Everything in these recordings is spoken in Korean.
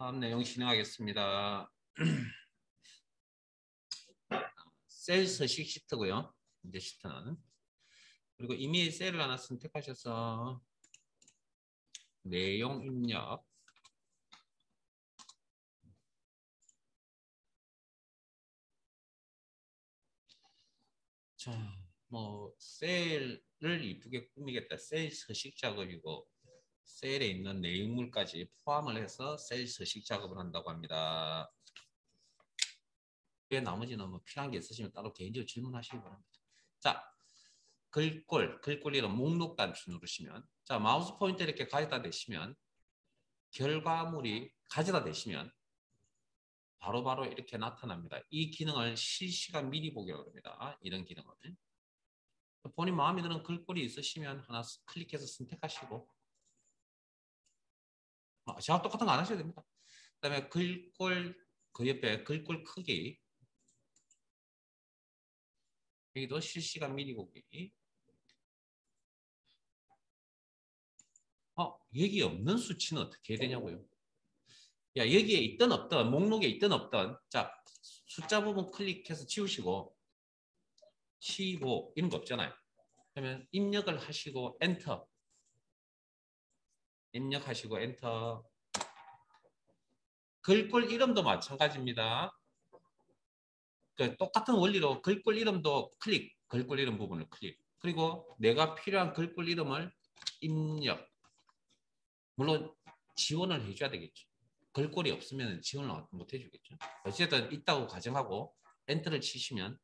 다음 내용 진행하겠습니다. 셀 서식 시트고요. 이제 시트는. 그리고 이미 셀을 하나 선택하셔서 내용 입력. 자, 뭐 셀을 이쁘게 꾸미겠다. 셀 서식 작업이고 셀에 있는 내용물까지 포함을 해서 셀 서식 작업을 한다고 합니다. 그 나머지는 뭐 필요한 게 있으시면 따로 개인적으로 질문하시기 바랍니다. 자, 글꼴 이름 목록 단추 누르시면, 자, 마우스 포인터 이렇게 가져다 대시면, 결과물이 가져다 대시면 바로바로 이렇게 나타납니다. 이 기능을 실시간 미리 보기라고 합니다. 이런 기능을. 본인 마음에 드는 글꼴이 있으시면 하나 클릭해서 선택하시고, 저와 똑같은 거 안 하셔도 됩니다. 그 다음에 글꼴, 그 옆에 글꼴 크기, 여기도 실시간 미리 보기. 여기 없는 수치는 어떻게 해야 되냐고요? 야, 여기에 있든 없든, 목록에 있든 없든, 자, 숫자 부분 클릭해서 지우시고, 15, 이런 거 없잖아요. 그러면 입력을 하시고, 엔터. 입력하시고, 엔터. 글꼴 이름도 마찬가지입니다. 그 똑같은 원리로 글꼴 이름도 클릭, 글꼴 이름 부분을 클릭. 그리고 내가 필요한 글꼴 이름을 입력. 물론 지원을 해줘야 되겠죠. 글꼴이 없으면 지원을 못 해주겠죠. 어쨌든 있다고 가정하고 엔터를 치시면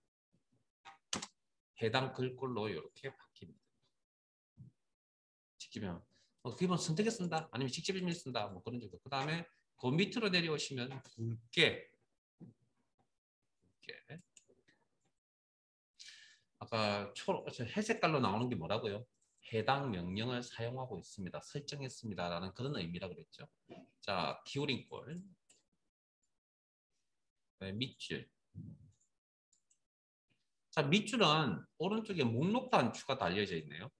해당 글꼴로 이렇게 바뀝니다. 직접이면 기본 선택했습니다. 아니면 직접 입력했습니다. 뭐 그런 정도. 그 다음에 그 밑으로 내려오시면 굵게 아까 회색깔로 나오는 게 뭐라고요? 해당 명령을 사용하고 있습니다. 설정했습니다. 라는 그런 의미라 그랬죠. 자, 기울인 꼴. 밑줄. 자, 밑줄은 오른쪽에 목록 단추가 달려져 있네요.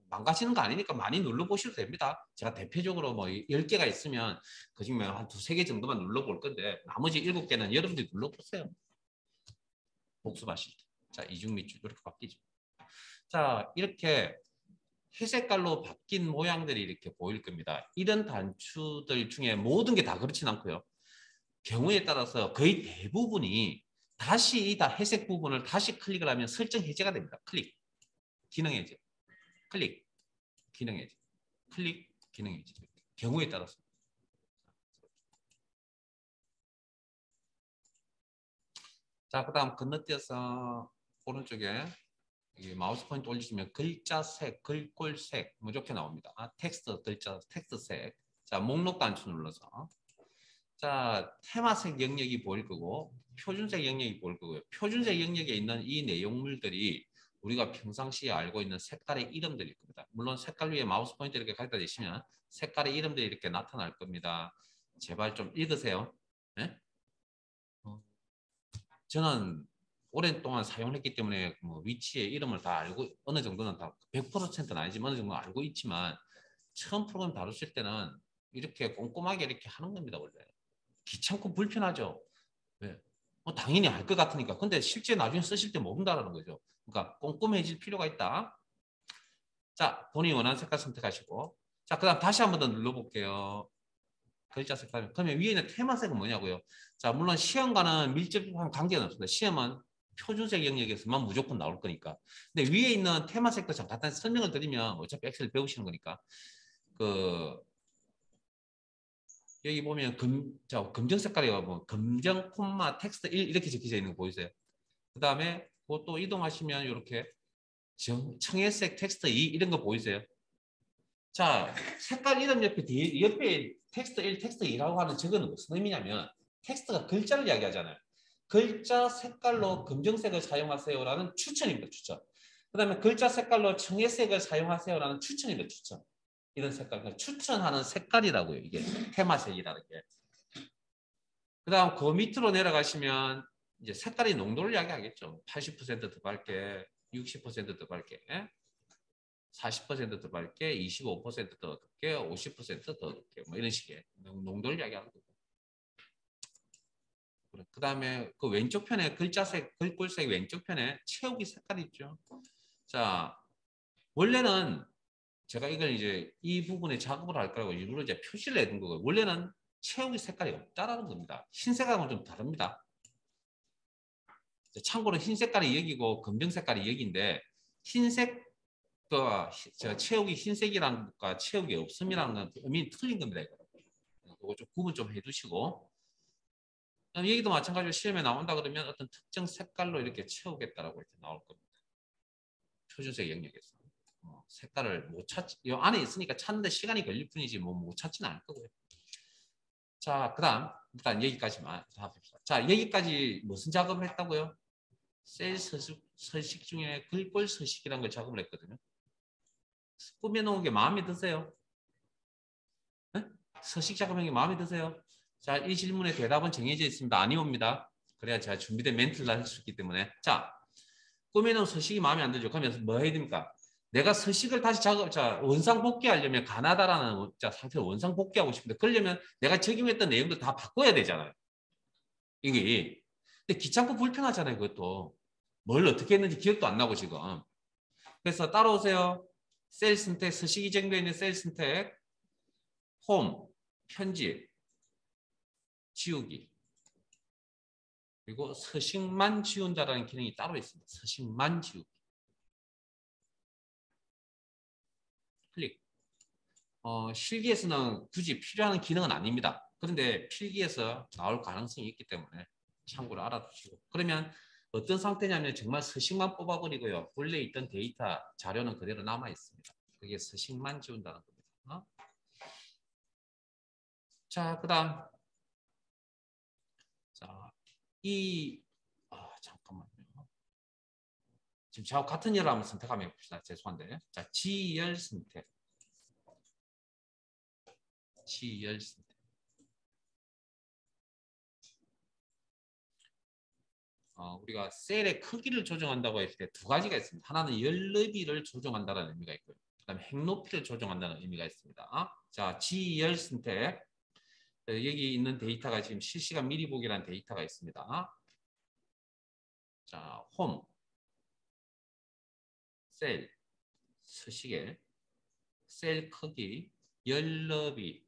망가지는 거 아니니까 많이 눌러보셔도 됩니다. 제가 대표적으로 뭐 10개가 있으면 그중에 한 2-3개 정도만 눌러볼 건데 나머지 7개는 여러분들이 눌러보세요. 복습하실 때. 자, 이중 밑줄 이렇게 바뀌죠. 자, 이렇게 회색깔로 바뀐 모양들이 이렇게 보일 겁니다. 이런 단추들 중에 모든 게 다 그렇진 않고요. 경우에 따라서 거의 대부분이 다시 이 회색 부분을 다시 클릭을 하면 설정 해제가 됩니다. 클릭, 기능 해제, 클릭, 기능 해제, 클릭, 기능 해제. 경우에 따라서. 자, 그 다음 건너뛰어서 오른쪽에 마우스 포인트 올리시면 글자색, 글꼴색 뭐 이렇게 나옵니다. 텍스트, 글자, 텍스트색. 자, 목록 단추 눌러서. 자, 테마색 영역이 보일 거고 표준색 영역이 보일 거고요. 표준색 영역에 있는 이 내용물들이 우리가 평상시에 알고 있는 색깔의 이름들일 겁니다. 물론 색깔 위에 마우스 포인트 이렇게 갖다 대시면 색깔의 이름들이 이렇게 나타날 겁니다. 제발 좀 읽으세요. 네? 저는 오랜 동안 사용을 했기 때문에 뭐 위치의 이름을 다 알고 어느 정도는 다 100%는 아니지만 어느 정도 알고 있지만 처음 프로그램 다루실 때는 이렇게 꼼꼼하게 이렇게 하는 겁니다. 원래. 귀찮고 불편하죠. 네. 당연히 알 것 같으니까. 근데 실제 나중에 쓰실 때 모른다는 거죠. 그러니까 꼼꼼해질 필요가 있다. 자, 본인이 원하는 색깔 선택하시고. 자, 그 다음 다시 한 번 더 눌러볼게요. 글자 색깔. 그러면 위에 있는 테마색은 뭐냐고요? 자, 물론 시험과는 밀접한 관계는 없습니다. 시험은 표준색 영역에서만 무조건 나올 거니까. 근데 위에 있는 테마색도 잠깐 설명을 드리면 어차피 엑셀 배우시는 거니까. 여기 보면 검정 색깔이요. 뭐 검정 콤마 텍스트 1 이렇게 적혀져 있는 거 보이세요? 그 다음에 그것도 이동하시면 이렇게 청회색 텍스트 2 이런 거 보이세요? 자, 색깔 이름 옆에 텍스트 1, 텍스트 2라고 하는 저거는 무슨 의미냐면 텍스트가 글자를 이야기하잖아요. 글자 색깔로 검정색을 사용하세요라는 추천입니다. 추천. 그 다음에 글자 색깔로 청회색을 사용하세요라는 추천입니다. 추천. 이런 색깔. 추천하는 색깔이라고요. 이게 테마색이라는 게. 그 다음 그 밑으로 내려가시면 이제 색깔의 농도를 이야기하겠죠. 80%더 밝게, 60%더 밝게. 40%더 밝게, 25%더 어둡게, 50%더 어둡게, 뭐 이런 식의 농도를 이야기하는 거고. 그 다음에 그 왼쪽 편에 글자색, 글꼴색 왼쪽 편에 채우기 색깔이 있죠. 자, 원래는 제가 이걸 이제 이 부분에 작업을 할 거라고 일부러 이제 표시를 해둔 거고요. 원래는 채우기 색깔이 없다라는 겁니다. 흰색하고는 좀 다릅니다. 참고로 흰 색깔이 여기고 검정 색깔이 여기인데 흰색과 채우기 흰색이라는 것과 채우기 없음이라는 건 의미는 틀린 겁니다. 이거 좀 구분 좀 해두시고 여기도 마찬가지로 시험에 나온다 그러면 어떤 특정 색깔로 이렇게 채우겠다라고 이렇게 나올 겁니다. 표준색 영역에서. 색깔을 못 찾지, 이 안에 있으니까 찾는데 시간이 걸릴 뿐이지 뭐 못 찾지는 않을 거고요. 자, 그 다음 일단 여기까지만 합시다. 자, 여기까지 무슨 작업을 했다고요? 셀 서식 중에 글꼴 서식이라는 걸 작업을 했거든요. 꾸며놓은 게 마음에 드세요? 네? 서식 작업한 게 마음에 드세요? 자, 이 질문의 대답은 정해져 있습니다. 아니옵니다. 그래야 제가 준비된 멘트를 할 수 있기 때문에. 자, 꾸며놓은 서식이 마음에 안 들죠. 그러면 뭐 해야 됩니까? 내가 서식을 다시 원상 복귀하려면 가나다라는 상태로 원상 복귀하고 싶은데 그러려면 내가 적용했던 내용들 다 바꿔야 되잖아요. 이게. 근데 귀찮고 불편하잖아요. 그것도. 뭘 어떻게 했는지 기억도 안 나고 지금. 그래서 따라오세요. 셀 선택, 서식이 정도에 있는 셀 선택, 홈, 편집, 지우기. 그리고 서식만 지운다라는 기능이 따로 있습니다. 서식만 지우기. 클릭. 실기에서는 굳이 필요한 기능은 아닙니다. 그런데 필기에서 나올 가능성이 있기 때문에 참고로 알아두시고. 그러면 어떤 상태냐면 정말 서식만 뽑아버리고요. 원래 있던 데이터, 자료는 그대로 남아 있습니다. 그게 서식만 지운다는 겁니다. 자, 그 다음. 자, 잠깐만요. 지금 저하고 같은 열을 한번 선택하면 봅시다. 죄송한데. 자, 지열 선택. 지열 선택. 우리가 셀의 크기를 조정한다고 했을 때 두 가지가 있습니다. 하나는 열 너비를 조정한다는 의미가 있고요. 그 다음에 행 높이를 조정한다는 의미가 있습니다. 자, 지열 선택. 여기 있는 데이터가 지금 실시간 미리 보기라는 데이터가 있습니다. 자, 홈, 셀, 서식에, 셀 크기, 열 너비,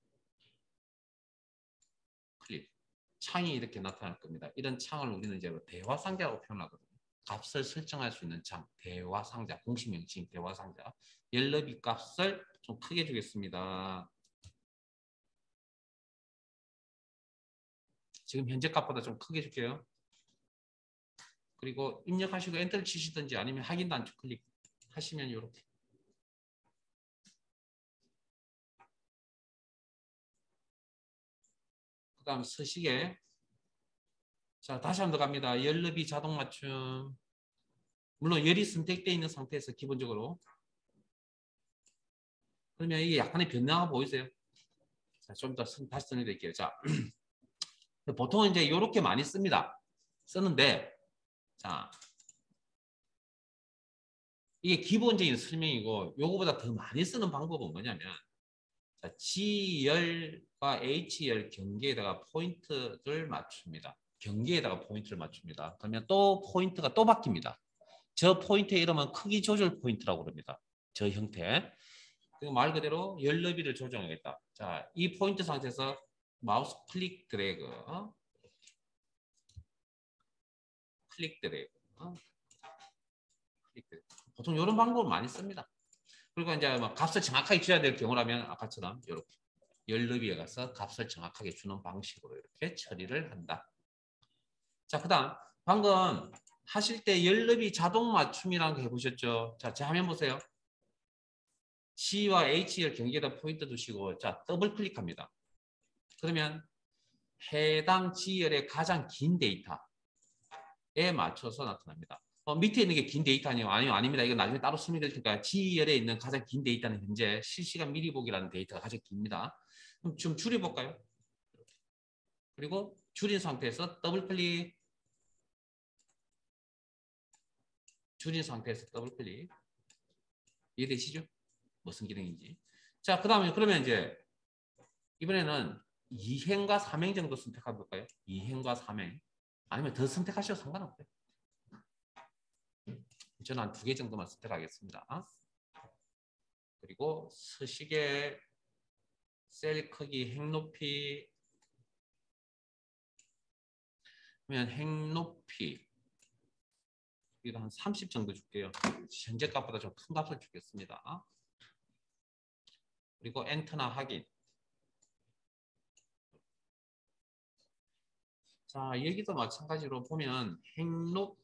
클릭. 창이 이렇게 나타날 겁니다. 이런 창을 우리는 이제 대화 상자라고 표현하거든요. 값을 설정할 수 있는 창, 대화 상자, 공식 명칭 대화 상자. 열 너비 값을 좀 크게 주겠습니다. 지금 현재 값보다 좀 크게 줄게요. 그리고 입력하시고 엔터를 치시든지 아니면 확인 단축 클릭하시면 이렇게. 그 다음 서식에. 자, 다시 한번 더 갑니다. 열 너비 자동 맞춤. 물론 열이 선택되어 있는 상태에서 기본적으로. 그러면 이게 약간의 변화가 보이세요? 자, 좀 더 다시 설명드릴게요. 자, 보통은 이제 이렇게 많이 씁니다. 쓰는데, 자, 이게 기본적인 설명이고, 요거보다 더 많이 쓰는 방법은 뭐냐면, 자, G열과 H열 경계에다가 포인트를 맞춥니다. 경계에다가 포인트를 맞춥니다. 그러면 또 포인트가 또 바뀝니다. 저 포인트의 이름은 크기 조절 포인트라고 그럽니다. 저 형태. 말 그대로 열 너비를 조정하겠다. 자, 이 포인트 상태에서 마우스 클릭 드래그, 클릭 드래그, 클릭 드래그. 보통 이런 방법을 많이 씁니다. 그리고 이제 뭐 값을 정확하게 줘야 될 경우라면 아까처럼 이렇게 열 너비에 가서 값을 정확하게 주는 방식으로 이렇게 처리를 한다. 자, 그다음 방금 하실 때 열 너비 자동 맞춤이라는 거 해보셨죠? 자, 제 화면 보세요. C와 H열 경계에다 포인트 두시고 자, 더블 클릭합니다. 그러면 해당 G열의 가장 긴 데이터에 맞춰서 나타납니다. 밑에 있는 게 긴 데이터 아니에요? 아닙니다. 이거 나중에 따로 설명드릴 테니까 G열에 있는 가장 긴 데이터는 현재 실시간 미리 보기라는 데이터가 가장 깁니다. 그럼 좀 줄여볼까요? 그리고 줄인 상태에서 더블 클릭. 줄인 상태에서 더블 클릭. 이해되시죠? 무슨 기능인지. 자, 그 다음에 그러면 이제 이번에는 2행과 3행 정도 선택해 볼까요? 2행과 3행. 아니면 더 선택하셔도 상관없고요. 저는 한 2개 정도만 선택하겠습니다. 그리고 서식의 셀 크기, 행 높이, 그러면 행 높이 이거 한 30 정도 줄게요. 현재 값보다 좀 큰 값을 주겠습니다. 그리고 엔터나 확인. 자, 여기도 마찬가지로 보면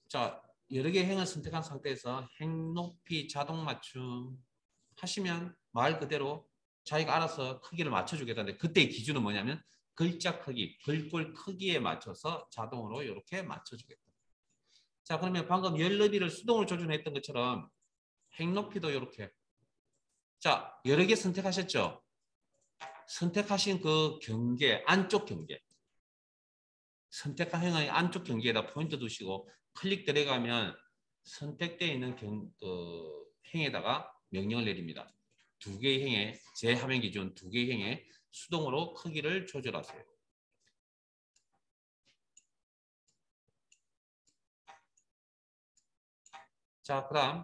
자, 여러 개 행을 선택한 상태에서 행 높이 자동 맞춤 하시면 말 그대로 자기가 알아서 크기를 맞춰주겠다는데 그때의 기준은 뭐냐면 글자 크기, 글꼴 크기에 맞춰서 자동으로 이렇게 맞춰주겠다. 자, 그러면 방금 열 너비를 수동으로 조준했던 것처럼 행 높이도 이렇게. 자, 여러 개 선택하셨죠? 선택하신 그 경계, 안쪽 경계. 선택한 행의 안쪽 경계에다 포인트 두시고 클릭 들어가면 선택되어 있는 행에다가 명령을 내립니다. 2개의 행에, 제 화면 기준 2개의 행에 수동으로 크기를 조절하세요. 자, 그 다음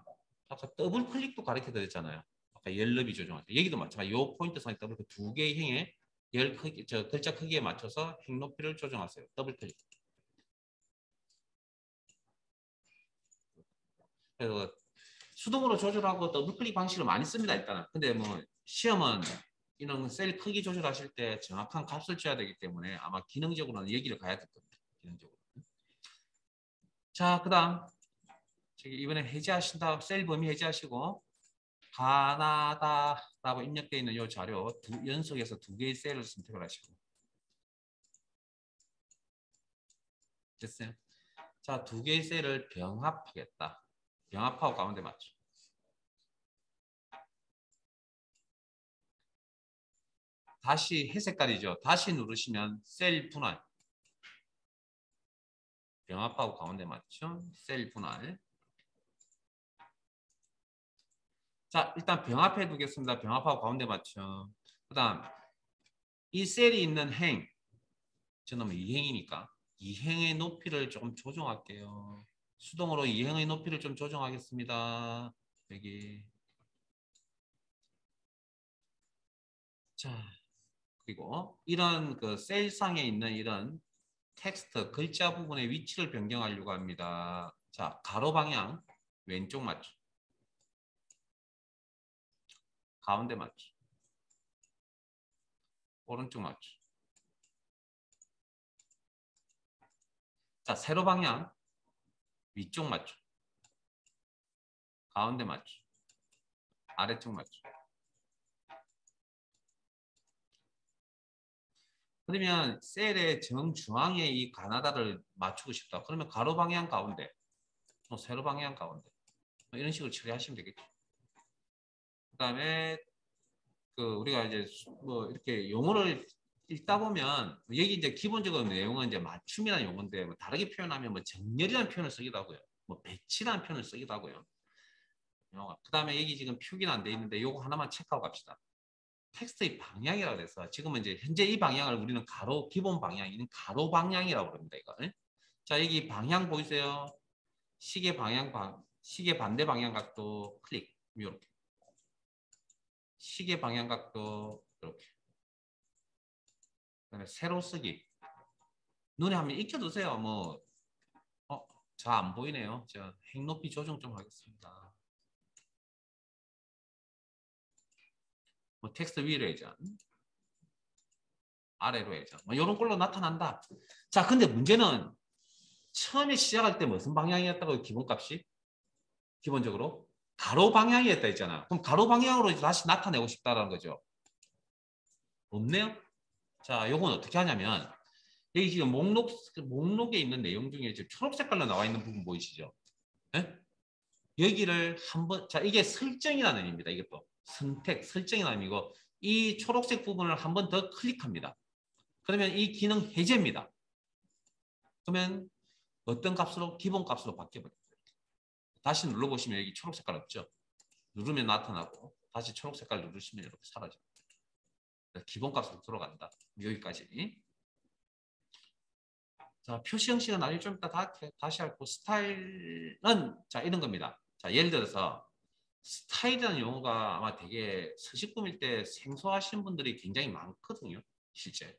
아까 더블 클릭도 가르쳐 드렸잖아요. 아까 열 너비 조정할 때. 여기도 마찬가지로 이 포인트 선에 더블 클릭 2개의 행에 글자 크기에 맞춰서 행 높이를 조정하세요. 더블 클릭. 그래서 수동으로 조절하고 더블 클릭 방식을 많이 씁니다, 일단은. 근데 뭐 시험은 이런 셀 크기 조절하실 때 정확한 값을 줘야 되기 때문에 아마 기능적으로는 여기를 가야 될 겁니다. 기능적으로. 자, 그 다음 이번에 해제하신다. 셀 범위 해제하시고 가나다라고 입력되어 있는 이 자료 연속해서 2개의 셀을 선택을 하시고 됐어요? 자, 2개의 셀을 병합하겠다. 병합하고 가운데 맞죠. 다시 회색깔이죠. 다시 누르시면 셀 분할. 병합하고 가운데 맞죠. 셀 분할. 자, 일단 병합해 두겠습니다. 병합하고 가운데 맞죠. 그 다음 이 셀이 있는 행. 저는 2행이니까 2행의 높이를 조금 조정할게요. 수동으로 2행의 높이를 좀 조정하겠습니다. 여기. 자, 그리고 이런 그 셀상에 있는 이런 텍스트, 글자 부분의 위치를 변경하려고 합니다. 자, 가로 방향 왼쪽 맞죠. 가운데 맞죠. 오른쪽 맞죠. 자, 세로 방향 위쪽 맞죠. 가운데 맞죠. 아래쪽 맞죠. 그러면 셀의 정중앙에 이 가나다를 맞추고 싶다. 그러면 가로 방향 가운데, 세로 방향 가운데 이런 식으로 처리하시면 되겠죠. 그다음에 그 우리가 이제 뭐 이렇게 용어를 읽다 보면 여기 이제 기본적으로 내용은 이제 맞춤이라는 용어인데 뭐 다르게 표현하면 뭐 정렬이라는 표현을 쓰기도 하고요. 뭐 배치라는 표현을 쓰기도 하고요. 그다음에 여기 지금 표기는 안 돼 있는데 요거 하나만 체크하고 갑시다. 텍스트의 방향이라고 해서 지금은 이제 현재 이 방향을 우리는 가로 기본 방향이는 가로 방향이라고 그럽니다. 이걸. 자, 여기 방향 보이세요? 시계 반대 방향 각도 클릭. 이렇게. 시계 방향 각도 이렇게. 그다음에 세로 쓰기. 눈에 한번 익혀두세요. 뭐 잘 안 보이네요. 제가 행 높이 조정 좀 하겠습니다. 뭐 텍스트 위로 회전, 아래로 회전. 뭐 이런 걸로 나타난다. 자, 근데 문제는 처음에 시작할 때 무슨 방향이었다고 기본값이? 기본적으로 가로 방향이었다 했잖아. 그럼 가로 방향으로 다시 나타내고 싶다라는 거죠. 없네요. 자, 요건 어떻게 하냐면 여기 지금 목록에 있는 내용 중에 지금 초록 색깔로 나와 있는 부분 보이시죠? 네? 여기를 한번, 자, 이게 설정이라는 의미입니다. 이것도 설정이라는 의미고 이 초록색 부분을 한 번 더 클릭합니다. 그러면 이 기능 해제입니다. 그러면 어떤 값으로? 기본 값으로 바뀌어버립니다. 다시 눌러보시면 여기 초록 색깔 없죠? 누르면 나타나고 다시 초록 색깔 누르시면 이렇게 사라져요. 기본값으로 들어간다. 여기까지. 자, 표시 형식은 나중에 좀 이따 다시 할 거. 스타일은 자 이런 겁니다. 자, 예를 들어서 스타일이라는 용어가 아마 되게 서식 꾸밀 때 생소하신 분들이 굉장히 많거든요. 실제.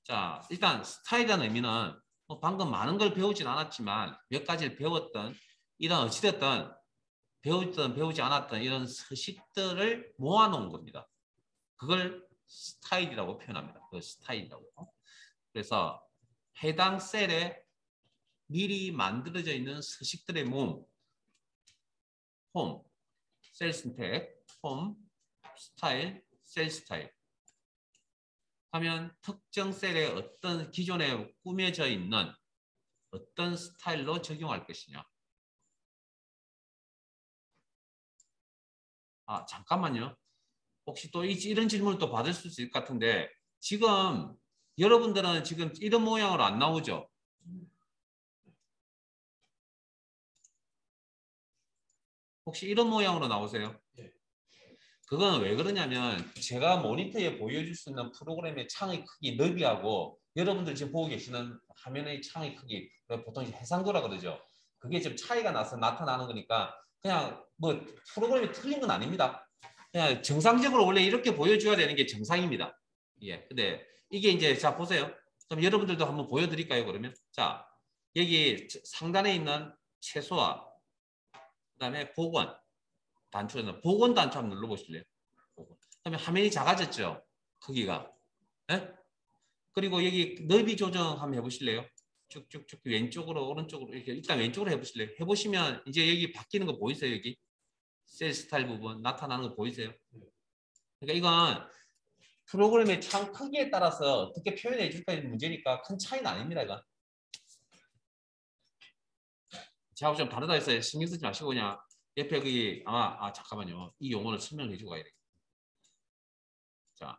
자, 일단 스타일이라는 의미는 뭐 방금 많은 걸 배우진 않았지만 몇 가지를 배웠던 이런 어찌됐든 배웠던 배우지 않았던 이런 서식들을 모아놓은 겁니다. 그걸 스타일이라고 표현합니다. 그걸 스타일이라고. 그래서 해당 셀에 미리 만들어져 있는 서식들의 모음, 홈, 셀 선택, 홈, 스타일, 셀 스타일 하면 특정 셀에 어떤 기존에 꾸며져 있는 어떤 스타일로 적용할 것이냐. 아, 잠깐만요. 혹시 또 이런 질문을 또 받을 수 있을 것 같은데 지금 여러분들은 지금 이런 모양으로 안 나오죠? 혹시 이런 모양으로 나오세요? 네. 그건 왜 그러냐면 제가 모니터에 보여줄 수 있는 프로그램의 창의 크기 너비하고 여러분들 지금 보고 계시는 화면의 창의 크기 보통 해상도라 그러죠. 그게 좀 차이가 나서 나타나는 거니까 그냥 뭐 프로그램이 틀린 건 아닙니다. 그냥 정상적으로 원래 이렇게 보여줘야 되는 게 정상입니다. 예. 근데 이게 이제 자 보세요. 그럼 여러분들도 한번 보여드릴까요? 그러면 자 여기 상단에 있는 최소화 그다음에 복원 단추에서 복원 단추 한번 눌러보실래요? 복원. 그러면 화면이 작아졌죠? 크기가. 예? 그리고 여기 너비 조정 한번 해보실래요? 쭉쭉쭉 왼쪽으로 오른쪽으로 이렇게 일단 왼쪽으로 해보실래요? 해보시면 이제 여기 바뀌는 거 보이세요? 여기 셀 스타일 부분 나타나는 거 보이세요? 그러니까 이건 프로그램의 창 크기에 따라서 어떻게 표현해 줄까의 문제니까 큰 차이는 아닙니다. 이건. 제가 좀 다르다 했어요. 신경 쓰지 마시고 그냥 옆에 여기 아마 잠깐만요. 이 용어를 설명을 해주고 가야 돼. 자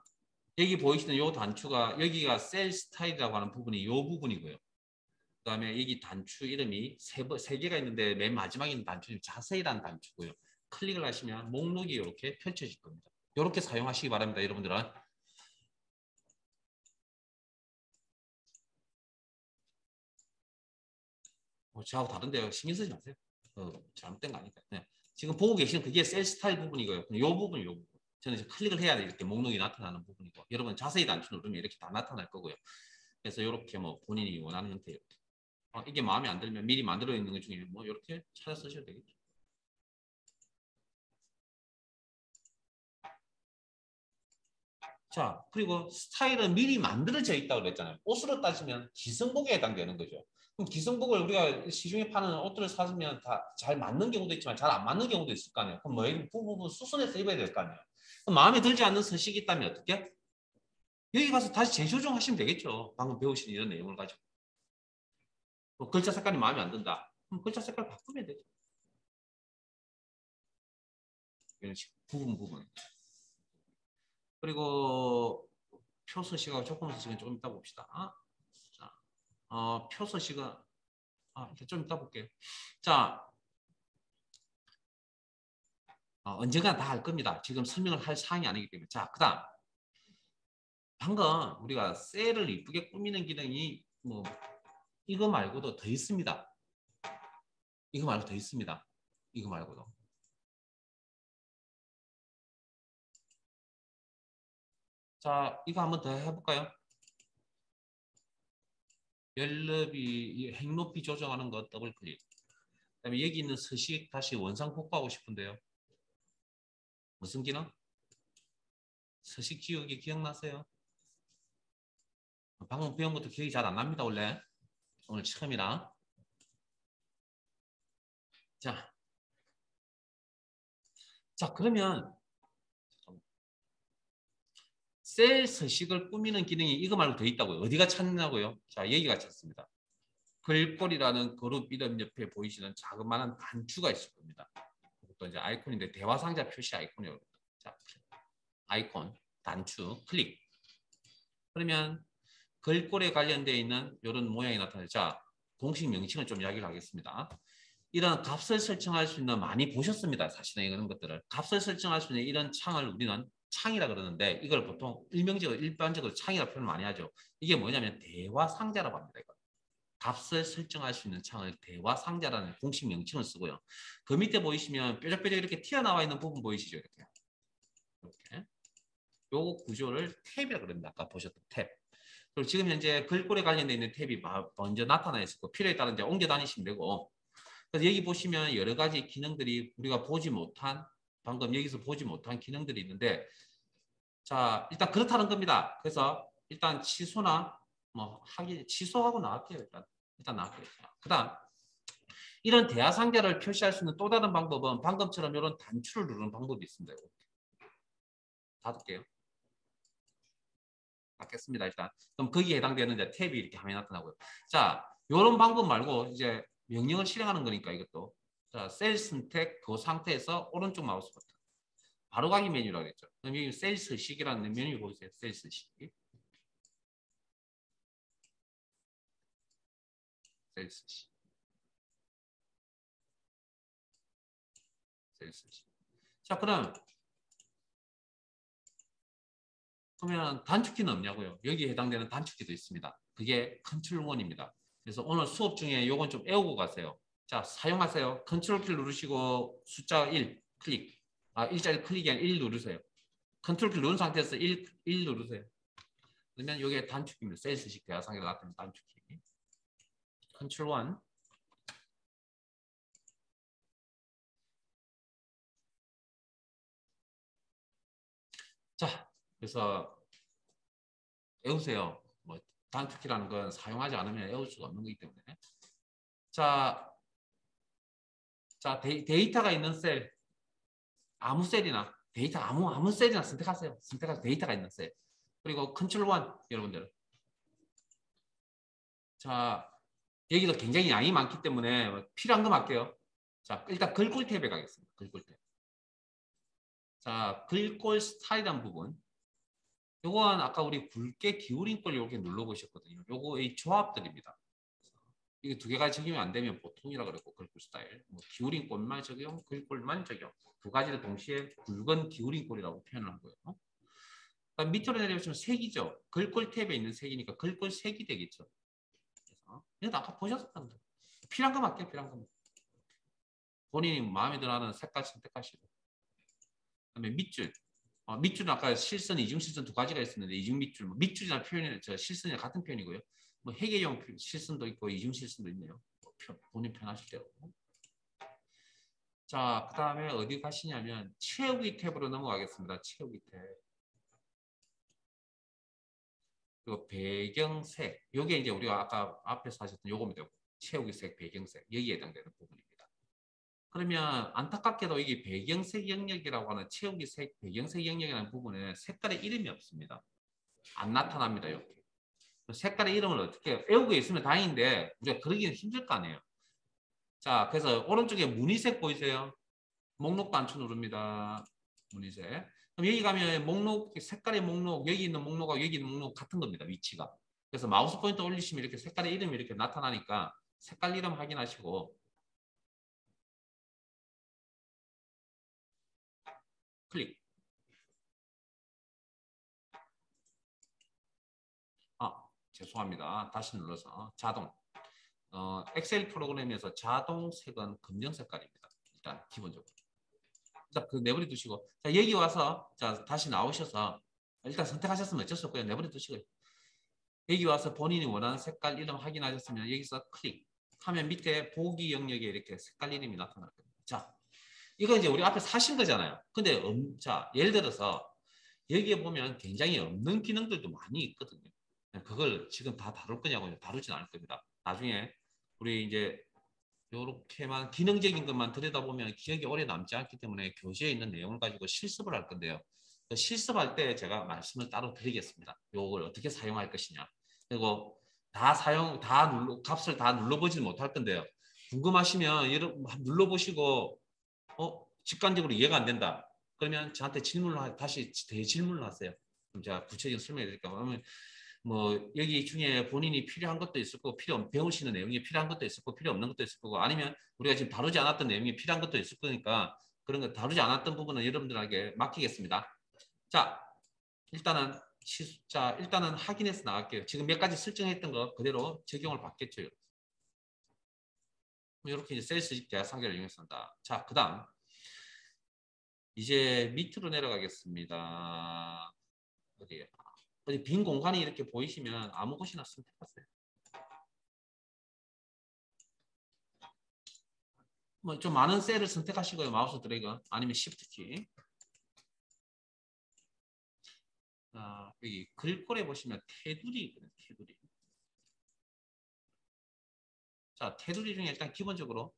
여기 보이시는 이 단추가 여기가 셀 스타일이라고 하는 부분이 이 부분이고요. 그 다음에 여기 단추 이름이 세 개가 있는데 맨 마지막에 있는 단추는 자세히라는 단추고요. 클릭을 하시면 목록이 이렇게 펼쳐질 겁니다. 이렇게 사용하시기 바랍니다. 여러분들은. 저하고 다른데요. 신경 쓰지 마세요. 잘못된 거 아니까. 네. 지금 보고 계시는 그게 셀 스타일 부분이고요. 이 부분이 이 부분. 저는 이제 클릭을 해야 돼 이렇게 목록이 나타나는 부분이고 여러분 자세히 단추 누르면 이렇게 다 나타날 거고요. 그래서 이렇게 뭐 본인이 원하는 형태 이렇게. 이게 마음에 안 들면 미리 만들어 있는 것 중에 뭐 이렇게 찾아 쓰셔도 되겠죠. 자, 그리고 스타일은 미리 만들어져 있다고 그랬잖아요. 옷으로 따지면 기성복에 해당되는 거죠. 그럼 기성복을 우리가 시중에 파는 옷들을 사면 다 잘 맞는 경우도 있지만 잘 안 맞는 경우도 있을 거 아니에요. 그럼 뭐 부분 수선해서 입어야 될 거 아니에요. 그럼 마음에 들지 않는 서식이 있다면 어떻게? 여기 가서 다시 재조정하시면 되겠죠. 방금 배우신 이런 내용을 가지고. 뭐 글자 색깔이 마음에 안 든다. 그럼 글자 색깔 바꾸면 되죠. 이런 식으로 부분. 그리고 표서식하고 조건서식은 조금 이따 봅시다. 자, 표서식은 좀 이따 볼게요. 자, 언젠가 다 할 겁니다. 지금 설명을 할 사항이 아니기 때문에. 자, 그 다음. 방금 우리가 셀을 이쁘게 꾸미는 기능이 뭐 이거 말고도 더 있습니다. 이거 말고 더 있습니다. 이거 말고도. 자, 이거 한번 더 해볼까요? 열너비, 행높이 조정하는 거 더블 클릭. 그다음에 여기 있는 서식 다시 원상 복구하고 싶은데요. 무슨 기능? 서식 지우기 기억나세요? 방금 배운 것도 기억이 잘 안 납니다, 원래. 오늘 처음이라. 자, 그러면 셀 서식을 꾸미는 기능이 이거 말고 더 있다고요. 어디가 찾냐고요? 자, 여기가 찾습니다. 글꼴이라는 그룹 이름 옆에 보이시는 자그마한 단추가 있을 겁니다. 또 이제 아이콘인데 대화 상자 표시 아이콘이에요. 자, 아이콘, 단추, 클릭. 그러면 글꼴에 관련되어 있는 이런 모양이 나타나죠. 자, 공식 명칭을 좀 이야기를 하겠습니다. 이런 값을 설정할 수 있는 많이 보셨습니다. 사실은 이런 것들을 값을 설정할 수 있는 이런 창을 우리는 창이라 그러는데 이걸 보통 일반적으로 창이라 표현을 많이 하죠. 이게 뭐냐면 대화 상자라고 합니다. 이거. 값을 설정할 수 있는 창을 대화 상자라는 공식 명칭을 쓰고요. 그 밑에 보이시면 뾰족뾰족 이렇게 튀어나와 있는 부분 보이시죠? 이렇게. 요 구조를 탭이라고 그럽니다. 아까 보셨던 탭. 그리고 지금 현재 글꼴에 관련되어 있는 탭이 먼저 나타나 있고 필요에 따라 이제 옮겨 다니시면 되고 그래서 여기 보시면 여러 가지 기능들이 우리가 보지 못한 방금 여기서 보지 못한 기능들이 있는데 자 일단 그렇다는 겁니다. 그래서 일단 취소나 뭐 하기 취소하고 나갈게요. 일단 나갈게요. 그다음 이런 대화 상자를 표시할 수 있는 또 다른 방법은 방금처럼 이런 단추를 누르는 방법이 있습니다. 닫을게요. 닫겠습니다. 일단 그럼 거기에 해당되는 이제 탭이 이렇게 화면에 나타나고요. 자 이런 방법 말고 이제 명령을 실행하는 거니까 이것도 자 셀 선택 그 상태에서 오른쪽 마우스 버튼 바로가기 메뉴라고 했죠. 그럼 여기 셀스식이라는 메뉴 보세요. 셀스식. 셀스식. 셀스식. 자 그러면 단축키는 없냐고요. 여기에 해당되는 단축키도 있습니다. 그게 컨트롤 1입니다. 그래서 오늘 수업 중에 요건 좀 외우고 가세요. 자 사용하세요. 컨트롤 키 누르시고 숫자 1 클릭. 일자리 클릭이 아니라 1 누르세요. 컨트롤 키 누른 상태에서 1 누르세요. 그러면 이게 단축키입니다. 셀스식 대화상에 나타나는 단축키. 컨트롤 1. 자, 그래서 외우세요. 뭐 단축키라는 건 사용하지 않으면 외울 수가 없는 거기 때문에. 자, 데이터가 있는 셀, 아무 셀이나 데이터 아무 셀이나 선택하세요. 선택해서 데이터가 있는 셀. 그리고 컨트롤 1 여러분들. 자, 여기도 굉장히 양이 많기 때문에 필요한 거 할게요. 자, 일단 글꼴 탭에 가겠습니다. 글꼴 탭. 자, 글꼴 스타일이란 부분. 요건 아까 우리 굵게 기울인 꼴 이렇게 눌러보셨거든요. 요거의 조합들입니다. 이게 두 개가 적용이 안 되면 보통이라 그랬고 글꼴 스타일. 뭐 기울인 꼴만 적용, 글꼴만 적용. 두 가지를 동시에 굵은 기울인 꼴이라고 표현을 한 거예요. 그다음 밑으로 내려오시면 색이죠. 글꼴 탭에 있는 색이니까 글꼴 색이 되겠죠. 그래서 이건 아까 보셨었던 거. 필요한 거 맞게 필요한 거. 본인이 마음에 들어하는 색깔 선택하시고. 그다음에 밑줄. 밑줄은 아까 실선, 이중실선 두 가지가 있었는데 이중 밑줄, 밑줄이나 표현이 실선이랑 같은 표현이고요. 뭐 회계용 실선도 있고 이중실선도 있네요. 본인 편하실 대로. 자, 그 다음에 어디 가시냐면 채우기 탭으로 넘어가겠습니다. 채우기 탭. 그리고 배경색. 요게 이제 우리가 아까 앞에서 하셨던 요겁니다. 채우기 색, 배경색. 여기에 해당되는 부분입니다. 그러면 안타깝게도 이게 배경색 영역이라고 하는 채우기 색, 배경색 영역이라는 부분에 색깔의 이름이 없습니다. 안 나타납니다. 이렇게. 색깔의 이름을 어떻게 외우고 있으면 다행인데 우리가 그러기는 힘들 거 아니에요. 자, 그래서 오른쪽에 무늬색 보이세요? 목록 단추 누릅니다. 무늬색. 그럼 여기 가면 목록, 색깔의 목록, 여기 있는 목록하고 여기 있는 목록 같은 겁니다. 위치가. 그래서 마우스 포인터 올리시면 이렇게 색깔의 이름이 이렇게 나타나니까 색깔 이름 확인하시고 클릭. 죄송합니다. 다시 눌러서 자동. 엑셀 프로그램에서 자동 색은 검정 색깔입니다. 일단 기본적으로. 일단 그 내버려 두시고 자 여기 와서 자 다시 나오셔서 일단 선택하셨으면 어쩔 수 없고요. 내버려 두시고요. 여기 와서 본인이 원하는 색깔 이름 확인하셨으면 여기서 클릭 하면 밑에 보기 영역에 이렇게 색깔 이름이 나타날 겁니다. 자 이거 이제 우리 앞에 사신 거잖아요. 근데 자 예를 들어서 여기에 보면 굉장히 없는 기능들도 많이 있거든요. 그걸 지금 다 다룰 거냐고요? 다루진 않을 겁니다. 나중에 우리 이제 이렇게만 기능적인 것만 들여다보면 기억이 오래 남지 않기 때문에 교재에 있는 내용을 가지고 실습을 할 건데요. 그 실습할 때 제가 말씀을 따로 드리겠습니다. 이걸 어떻게 사용할 것이냐. 그리고 값을 다 눌러보지는 못할 건데요. 궁금하시면 눌러보시고 직관적으로 이해가 안 된다. 그러면 저한테 다시 대질문을 하세요. 그럼 제가 구체적인 설명해 드릴게요. 뭐 여기 중에 본인이 필요한 것도 있을 거고 배우시는 내용이 필요한 것도 있을 거고 필요 없는 것도 있을 거고 아니면 우리가 지금 다루지 않았던 내용이 필요한 것도 있을 거니까 그런 거 다루지 않았던 부분은 여러분들에게 맡기겠습니다. 자, 일단은 일단은 확인해서 나갈게요. 지금 몇 가지 설정했던 거 그대로 적용을 받겠죠. 이렇게 이제 셀스 대화상자를 이용해서 한다. 자, 그다음 이제 밑으로 내려가겠습니다. 어디에? 어디 빈 공간이 이렇게 보이시면 아무 곳이나 선택하세요. 뭐 좀 많은 셀을 선택하시고요. 마우스 드래그 아니면 Shift 키. 여기 글꼴에 보시면 테두리 있거든요. 테두리. 자, 테두리 중에 일단 기본적으로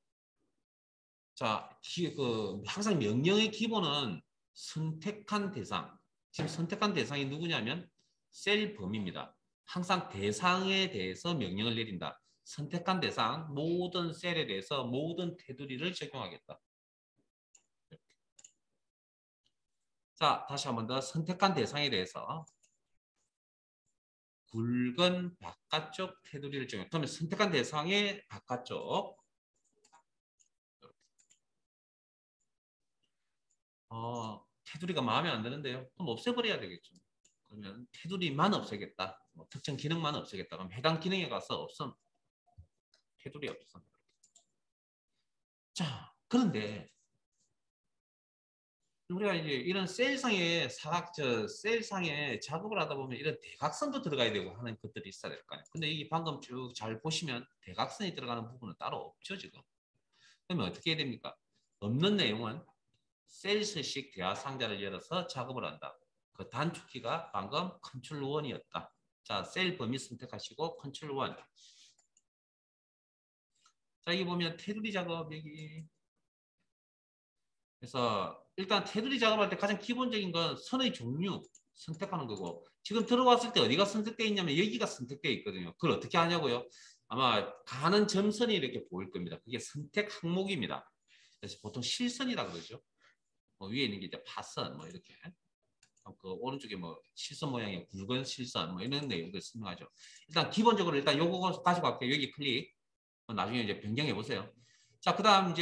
항상 명령의 기본은 선택한 대상. 지금 선택한 대상이 누구냐면 셀 범위입니다. 항상 대상에 대해서 명령을 내린다. 선택한 대상, 모든 셀에 대해서 모든 테두리를 적용하겠다. 자, 다시 한 번 더 선택한 대상에 대해서 굵은 바깥쪽 테두리를 적용. 그러면 선택한 대상의 바깥쪽 테두리가 마음에 안 드는데요. 그럼 없애버려야 되겠죠. 그러면 테두리만 없애겠다. 뭐 특정 기능만 없애겠다. 그럼 해당 기능에 가서 없음. 테두리 없음. 자, 그런데 우리가 이제 이런 셀상에 작업을 하다 보면 이런 대각선도 들어가야 되고 하는 것들이 있어야 될 거 아니에요. 근데 이게 방금 쭉 잘 보시면 대각선이 들어가는 부분은 따로 없죠, 지금. 그러면 어떻게 해야 됩니까? 없는 내용은 셀스식 대화 상자를 열어서 작업을 한다. 그 단축키가 방금 컨트롤 1이었다. 자, 셀 범위 선택하시고 컨트롤 1. 자, 여기 보면 테두리 작업 여기. 그래서 일단 테두리 작업할 때 가장 기본적인 건 선의 종류 선택하는 거고 지금 들어왔을 때 어디가 선택되어 있냐면 여기가 선택되어 있거든요. 그걸 어떻게 하냐고요? 아마 가는 점선이 이렇게 보일 겁니다. 그게 선택 항목입니다. 그래서 보통 실선이라고 그러죠. 위에 있는 게 이제 파선 뭐 이렇게 그 오른쪽에 뭐 실선 모양의 굵은 실선 뭐 이런 내용들 설명하죠. 일단 기본적으로 일단 요거 가지고 갈게요. 여기 클릭. 나중에 이제 변경해 보세요. 자, 그다음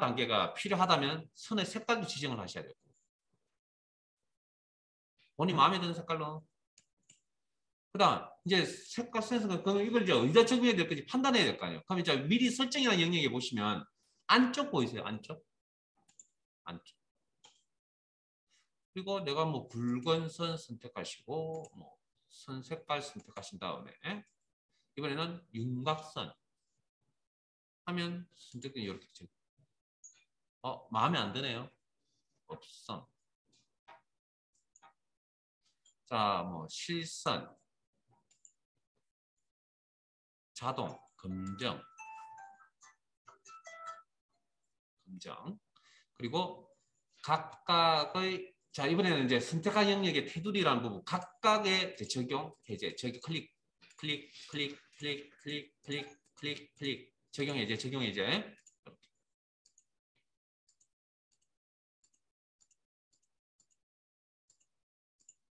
단계가 필요하다면 선의 색깔도 지정을 하셔야 돼요. 본인 마음에 드는 색깔로. 그다음 이제 색깔 센서가 그럼 이걸 이제 어디다 적용해야 될 건지 판단해야 될 거 아니에요. 그럼 이제 미리 설정이라는 영역에 보시면 안쪽 보이세요? 안쪽. 안쪽. 그리고 내가 뭐 굵은 선 선택하시고 뭐 선 색깔 선택하신 다음에 이번에는 윤곽선 하면 선택된 이렇게 마음에 안 드네요. 없음. 자, 뭐 실선, 자동, 검정, 그리고 각각의 자 이번에는 이제 선택한 영역의 테두리라는 부분 각각의 적용, 해제, 클릭, 클릭, 클릭, 클릭, 클릭, 클릭, 클릭, 클릭, 적용, 해제, 적용, 해제.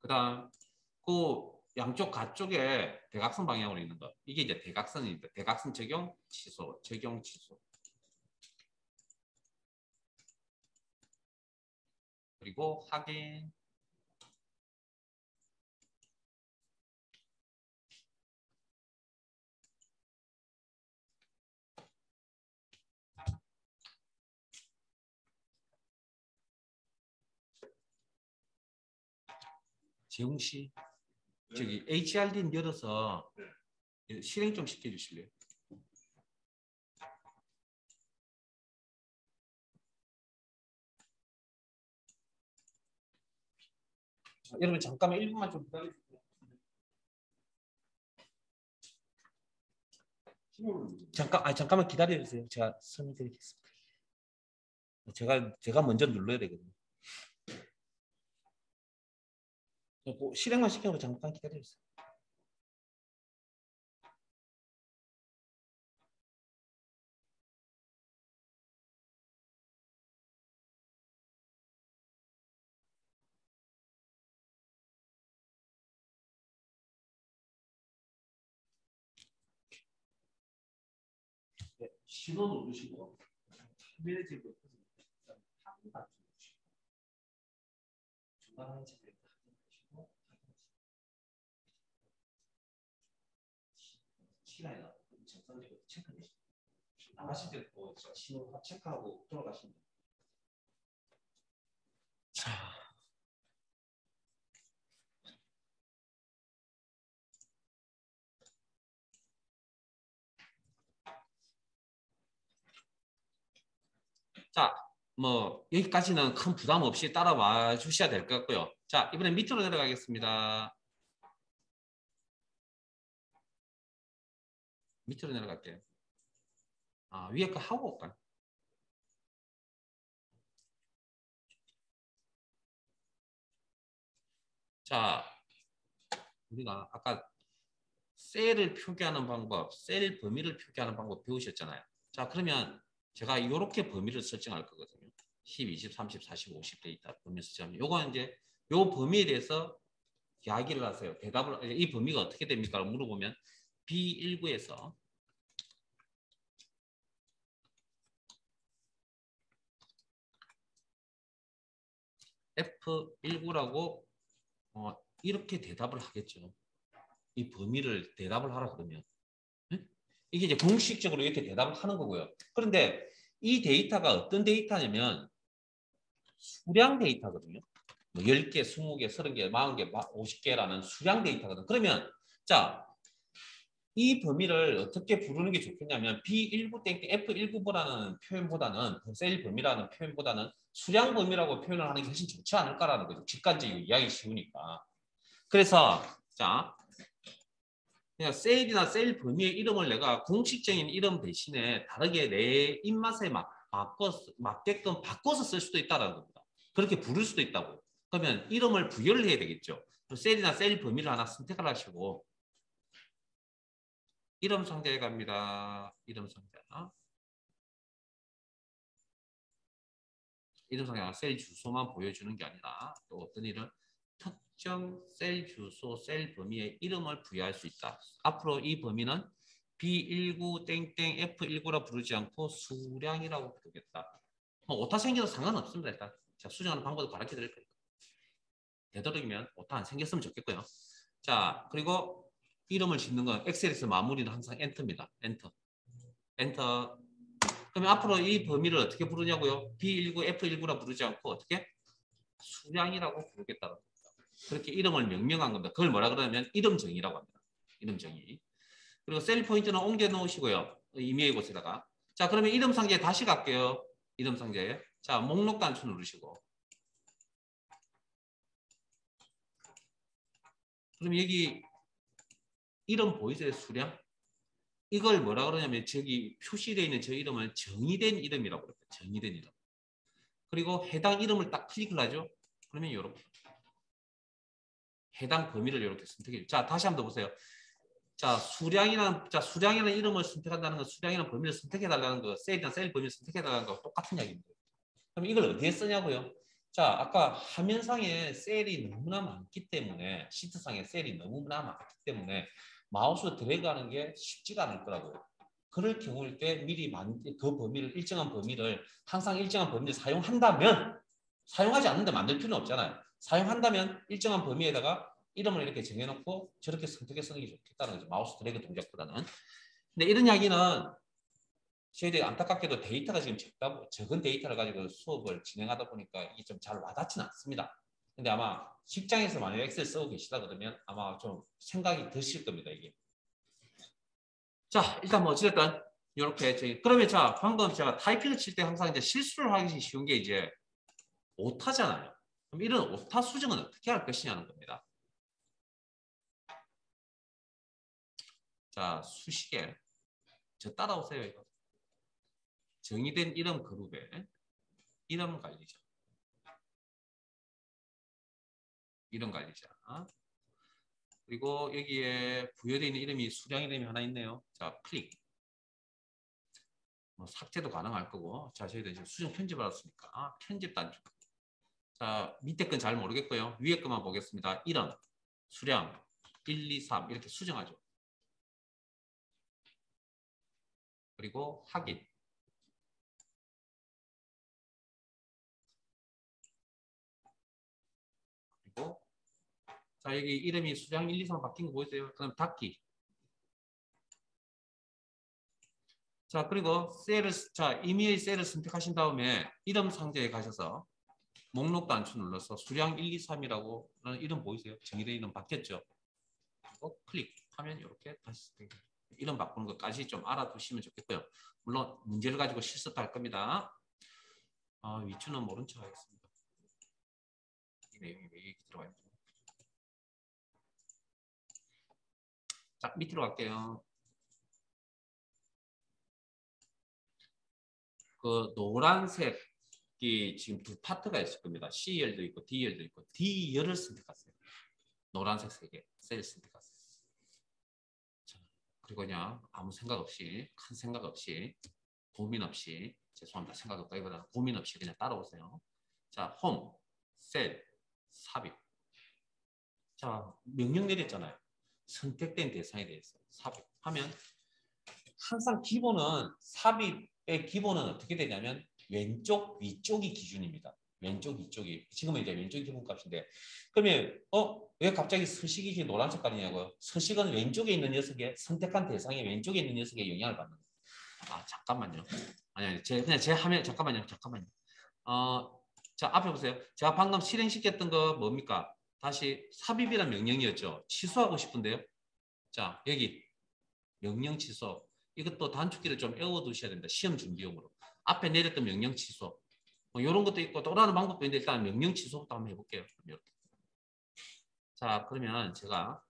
그다음 그 양쪽 가쪽에 대각선 방향으로 있는 거 이게 이제 대각선입니다. 대각선 적용, 취소, 적용, 취소. 그리고 확인. 재웅 씨, 저기 HRD 열어서 실행 좀 시켜주실래요? 여러분 잠깐만 1분만 좀 기다려주세요. 잠깐만 기다려주세요. 제가 설명드리겠습니다. 제가 먼저 눌러야 되거든요. 실행만 시켜서 잠깐 기다려주세요. 신호 누르시고 화면에 지금 탑을 누르시고 중간에 지금 누르시고 시간이 정상적으로 체크되시고 나가실 때도 신호 체크하고 돌아가시면 됩니다. 자. 자, 뭐 여기까지는 큰 부담 없이 따라와 주셔야 될 것 같고요. 자, 이번엔 밑으로 내려가겠습니다. 밑으로 내려갈게요. 위에 거 하고 올까요? 자, 우리가 아까 셀을 표기하는 방법, 셀 범위를 표기하는 방법 배우셨잖아요. 자, 그러면 제가 이렇게 범위를 설정할 거거든요. 10, 20, 30, 40, 50 데이터 범위 설정하면 요거 이제 요 범위에 대해서 이야기를 하세요. 대답을 이 범위가 어떻게 됩니까? 물어보면 B19에서 F19라고 이렇게 대답을 하겠죠. 이 범위를 대답을 하라 그러면 이게 이제 공식적으로 이렇게 대답을 하는 거고요. 그런데 이 데이터가 어떤 데이터냐면 수량 데이터거든요. 뭐 10개, 20개, 30개, 40개, 50개라는 수량 데이터거든. 그러면 자, 이 범위를 어떻게 부르는 게 좋겠냐면 B19 땡땡 F19라는 표현보다는 셀 범위라는 표현보다는 수량 범위라고 표현을 하는 게 훨씬 좋지 않을까라는 거죠. 직관적이고 이해하기 쉬우니까. 그래서 자, 그냥 셀이나 셀 범위의 이름을 내가 공식적인 이름 대신에 다르게 내 입맛에 맞게끔 바꿔서 쓸 수도 있다는 겁니다. 그렇게 부를 수도 있다고. 그러면 이름을 부여를 해야 되겠죠. 셀이나 셀 범위를 하나 선택을 하시고 이름 상자에 갑니다. 이름 상자. 이름 상자가 셀 주소만 보여주는 게 아니라 또 어떤 이름 특정 셀 주소, 셀 범위에 이름을 부여할 수 있다. 앞으로 이 범위는 B19 땡땡 F19라 부르지 않고 수량이라고 부르겠다. 뭐 오타 생겨도 상관없습니다. 일단 자, 수정하는 방법도 가르쳐 드릴 거예요. 되도록이면 오타 안 생겼으면 좋겠고요. 자, 그리고 이름을 짓는 건 엑셀에서 마무리는 항상 엔터입니다. 엔터. 엔터. 그러면 앞으로 이 범위를 어떻게 부르냐고요? B19, F19라 부르지 않고 어떻게? 수량이라고 부르겠다는 겁니다. 그렇게 이름을 명명한 겁니다. 그걸 뭐라 그러냐면 이름 정의라고 합니다. 이름 정의. 그리고 셀 포인트는 옮겨 놓으시고요. 임의의 곳에다가. 자, 그러면 이름 상자에 다시 갈게요. 이름 상자에. 자, 목록 단추 누르시고. 그럼 여기 이름 보이세요? 수량? 이걸 뭐라 그러냐면 저기 표시되어 있는 저 이름을 정의된 이름이라고 그래요. 정의된 이름. 그리고 해당 이름을 딱 클릭을 하죠. 그러면 이렇게 해당 범위를 이렇게 선택해. 자, 다시 한번 더 보세요. 자, 수량이라는 이름을 선택한다는 건 수량이라는 범위를 선택해 달라는 거, 셀이나 셀 범위를 선택해 달라는 거 똑같은 이야기입니다. 그럼 이걸 어디에 쓰냐고요? 자, 아까 화면상에 셀이 너무나 많기 때문에 시트상에 셀이 너무나 많기 때문에 마우스 드래그하는 게 쉽지가 않을 거라고요. 그럴 경우일 때 미리 그 범위를 일정한 범위를 항상 일정한 범위를 사용한다면 사용하지 않는데 만들 필요는 없잖아요. 사용한다면 일정한 범위에다가 이름을 이렇게 정해놓고 저렇게 선택해 쓰는 게 좋겠다는 거죠. 마우스 드래그 동작보다는. 근데 이런 이야기는 저희들이 안타깝게도 데이터가 지금 적은 데이터를 가지고 수업을 진행하다 보니까 이게 좀 잘 와닿지는 않습니다. 근데 아마 직장에서 만약에 엑셀 쓰고 계시다 그러면 아마 좀 생각이 드실 겁니다, 이게. 자, 일단 뭐 어찌됐든 이렇게 그러면 자, 방금 제가 타이핑을 칠 때 항상 이제 실수를 하기 쉬운 게 이제 오타잖아요. 그럼 이런 오타 수정은 어떻게 할 것이냐는 겁니다. 자, 수식에 저 따라오세요. 이거. 정의된 이름 그룹에 이름 관리자. 이름 관리자. 그리고 여기에 부여되어 있는 이름이 수량 이름이 하나 있네요. 자, 클릭. 뭐 삭제도 가능할 거고. 자, 저희들 지금 수정 편집을 했으니까 편집 단축. 자, 밑에 건 잘 모르겠고요. 위에 것만 보겠습니다. 이름, 수량, 1, 2, 3 이렇게 수정하죠. 그리고 확인. 그리고 자 여기 이름이 수량 1, 2, 3 바뀐 거 보이세요? 그럼 닫기. 자 그리고 셀을 자 임의의 셀을 선택하신 다음에 이름 상자에 가셔서 목록 단추 눌러서 수량 1, 2, 3이라고 이름 보이세요? 정의된 이름 바뀌었죠? 그리고 클릭하면 이렇게 다시 이름 바꾸는 것까지 좀 알아두시면 좋겠고요. 물론 문제를 가지고 실습할 겁니다. 위주는 모른 척 하겠습니다. 이 내용이 왜 이렇게 들어가 있죠? 자 밑으로 갈게요. 그 노란색이 지금 두 파트가 있을 겁니다. C열도 있고 D열도 있고 D열을 선택하세요. 노란색 세 개, 셀 선택하세요. 자, 그리고 그냥 아무 생각 없이, 큰 생각 없이, 고민 없이, 죄송합니다. 생각 없다기보다 고민 없이 그냥 따라오세요. 자, 홈, 셀, 삽입. 자, 명령 내렸잖아요. 선택된 대상에 대해서 삽입하면 항상 기본은 삽입의 기본은 어떻게 되냐면 왼쪽 위쪽이 기준입니다. 왼쪽 위쪽이 지금은 이제 왼쪽 기본값인데 그러면 왜 갑자기 서식이 노란 색깔이냐고요? 서식은 왼쪽에 있는 녀석의 선택한 대상이 왼쪽에 있는 녀석에 영향을 받는 거예요. 아 잠깐만요. 아니 그냥 제 화면 잠깐만요. 자 앞에 보세요. 제가 방금 실행시켰던 거 뭡니까? 다시 삽입이란 명령이었죠. 취소하고 싶은데요. 자 여기 명령 취소. 이것도 단축키를 좀 외워두셔야 됩니다. 시험 준비용으로. 앞에 내렸던 명령 취소. 이런 것도 있고 또 다른 방법도 있는데 일단 명령 취소부터 한번 해볼게요. 이렇게. 자 그러면 제가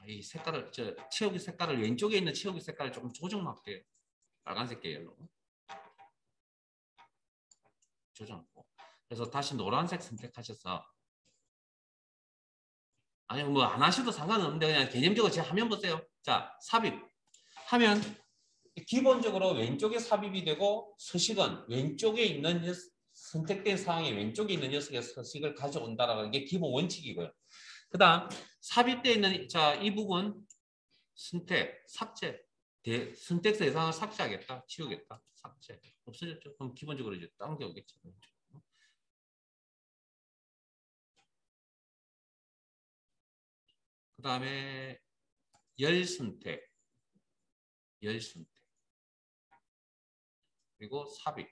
이 색깔을 채우기 색깔을 왼쪽에 있는 채우기 색깔을 조금 조정할게요. 빨간색 계열로 조정하고 그래서 다시 노란색 선택하셔서 아니 뭐 안 하셔도 상관없는데 그냥 개념적으로 제 화면 보세요. 자 삽입 하면 기본적으로 왼쪽에 삽입이 되고 서식은 왼쪽에 있는 선택된 상황에 왼쪽에 있는 녀석의 서식을 가져온다라는 게 기본 원칙이고요. 그 다음 삽입되어 있는 이 부분 선택, 삭제 선택 대상을 삭제하겠다, 치우겠다, 삭제 없어졌죠. 그럼 기본적으로 이제 당겨오겠죠. 그 다음에 열 선택 그리고 삽입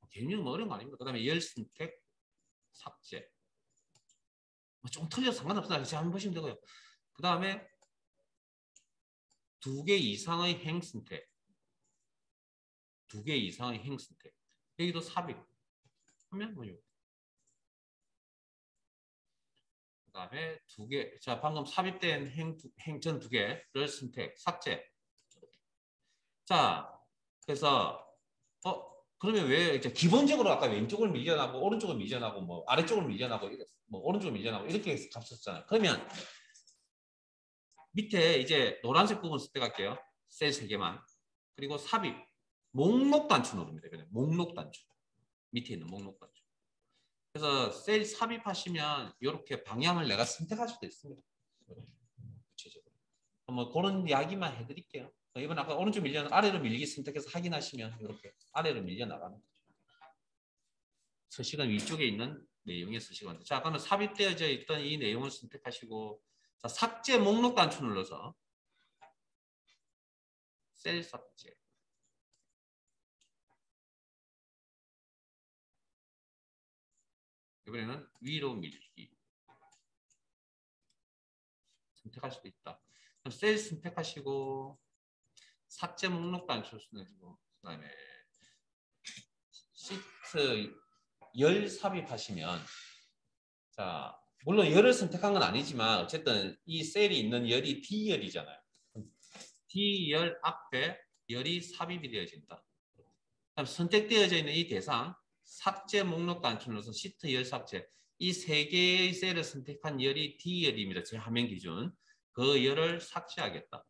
개념이 뭐 어려운 거 아닙니다. 그 다음에 열 선택 삭제 좀 틀려서 상관없어요. 제가 한번 보시면 되고요. 그 다음에 2개 이상의 행 선택 2개 이상의 행 선택 여기도 삽입 하면 뭐요? 그 다음에 2개 자 방금 삽입된 행전 2개를 선택 삭제 자 그래서 그러면 왜 이제 기본적으로 아까 왼쪽을 밀려나고 오른쪽을 밀려나고 뭐 아래쪽을 밀려나고 뭐 오른쪽을 밀려나고 이렇게 값썼잖아요. 그러면 밑에 이제 노란색 부분 선택할게요. 셀 3개만. 그리고 삽입. 목록 단추 누릅니다. 그냥 목록 단추. 밑에 있는 목록 단추. 그래서 셀 삽입하시면 이렇게 방향을 내가 선택할 수도 있습니다. 구체적으로. 뭐 그런 이야기만 해드릴게요. 이번 아까 오른쪽 밀려 아래로 밀리기 선택해서 확인하시면 이렇게 아래로 밀려 나가는 거죠. 서식은 위쪽에 있는 내용의 서식은. 자, 그러면 삽입되어져 있던 이 내용을 선택하시고 자, 삭제 목록 단추 눌러서 셀 삭제. 이번에는 위로 밀기. 선택할 수도 있다. 그럼 셀 선택하시고 삭제 목록 단추 누르고 그다음에 시트 열 삽입하시면 자 물론 열을 선택한 건 아니지만 어쨌든 이 셀이 있는 열이 D열이잖아요. D열 앞에 열이 삽입이 되어진다. 그럼 선택되어져 있는 이 대상 삭제 목록 단추 눌러서 시트 열 삭제 이 3개의 셀을 선택한 열이 D열입니다. 제 화면 기준. 그 열을 삭제하겠다.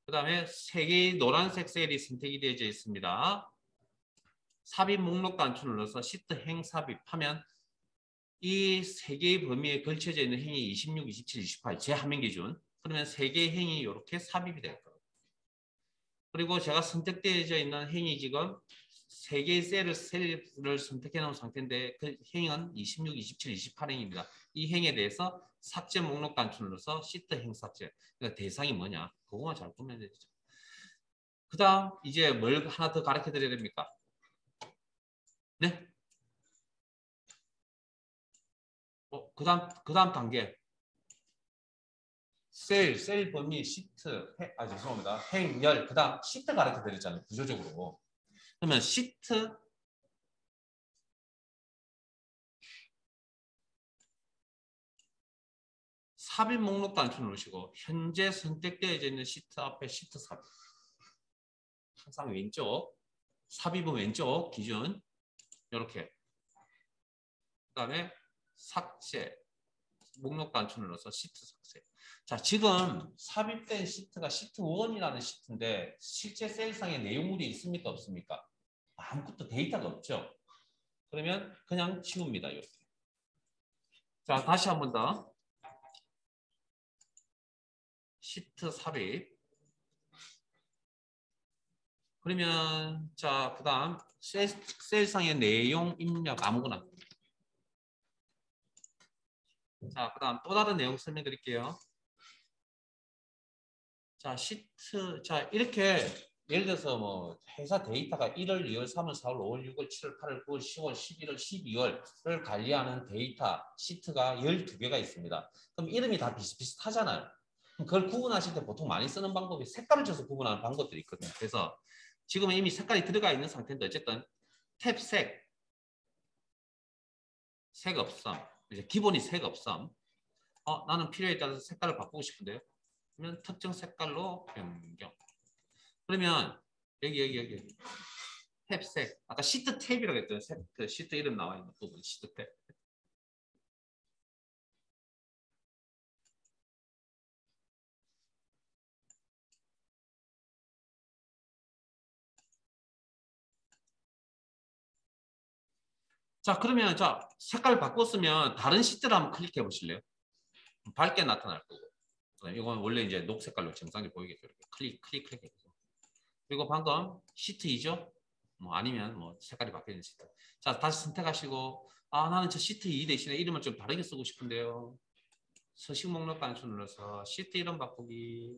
그 다음에 3개의 노란색 셀이 선택이 되어져 있습니다. 삽입 목록 단추 눌러서 시트 행 삽입하면 이 3개의 범위에 걸쳐져 있는 행이 26, 27, 28 제 화면 기준 그러면 3개의 행이 이렇게 삽입이 될 거예요. 그리고 제가 선택되어져 있는 행이 지금 3개의 셀을 선택해 놓은 상태인데 그 행은 26, 27, 28행입니다. 이 행에 대해서 삭제 목록 단추를 눌러서 시트 행 삭제. 그러니까 대상이 뭐냐? 그거만 잘 보면 되죠. 그 다음 이제 뭘 하나 더 가르쳐 드려야 됩니까? 네? 그 다음 단계. 셀 범위, 시트, 죄송합니다. 행열, 그 다음 시트 가르쳐 드렸잖아요. 구조적으로. 그러면 시트 삽입 목록 단추 누르시고 현재 선택되어져 있는 시트 앞에 시트 삽입. 항상 왼쪽. 삽입은 왼쪽 기준. 이렇게. 그 다음에 삭제. 목록 단추 눌러서 시트 삭제. 자, 지금 삽입된 시트가 시트 1이라는 시트인데 실제 셀상에 내용물이 있습니까? 없습니까? 아무것도 데이터가 없죠. 그러면 그냥 지웁니다. 이렇게. 자, 다시 한 번 더. 시트 삽입. 그러면 자, 그다음 셀상의 내용 입력 아무거나. 자, 그다음 또 다른 내용 설명드릴게요. 자, 시트 자 이렇게 예를 들어서 뭐 회사 데이터가 1월, 2월, 3월, 4월, 5월, 6월, 7월, 8월, 9월, 10월, 11월, 12월을 관리하는 데이터 시트가 12개가 있습니다. 그럼 이름이 다 비슷비슷하잖아요. 그걸 구분하실 때 보통 많이 쓰는 방법이 색깔을 줘서 구분하는 방법들이 있거든요. 그래서 지금은 이미 색깔이 들어가 있는 상태인데 어쨌든 탭 색 없음. 이제 기본이 색 없음. 나는 필요에 따라서 색깔을 바꾸고 싶은데요. 그러면 특정 색깔로 변경. 그러면 여기 탭 색. 아까 시트 탭이라고 했던 그 시트 이름 나와 있는 부분 시트 탭. 자, 그러면 자 색깔을 바꿨으면 다른 시트를 한번 클릭해 보실래요? 밝게 나타날 거고. 이건 원래 이제 녹 색깔로 정상적으로 보이겠죠. 이렇게 클릭해서. 그리고 방금 시트 2죠? 뭐 아니면 뭐 색깔이 바뀌는 시트. 자, 다시 선택하시고 나는 저 시트 2 대신에 이름을 좀 다르게 쓰고 싶은데요. 서식 목록 단추 눌러서 시트 이름 바꾸기.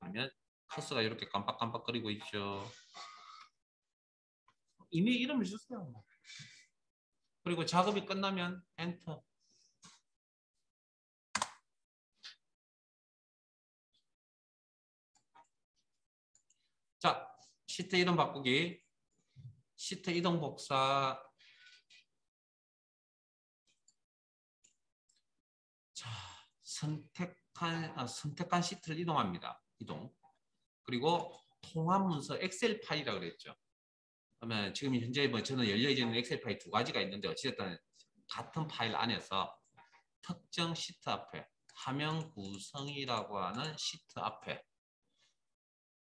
하면 커서가 이렇게 깜빡깜빡거리고 있죠. 이미 이름을 주세요. 그리고 작업이 끝나면 엔터. 자, 시트 이름 바꾸기. 시트 이동 복사. 자, 선택한 시트를 이동합니다. 이동. 그리고 통합 문서 엑셀 파일이라고 그랬죠. 그러면 지금 현재 뭐 저는 열려있는 엑셀 파일 2가지가 있는데 어쨌든 같은 파일 안에서 특정 시트 앞에 화면 구성이라고 하는 시트 앞에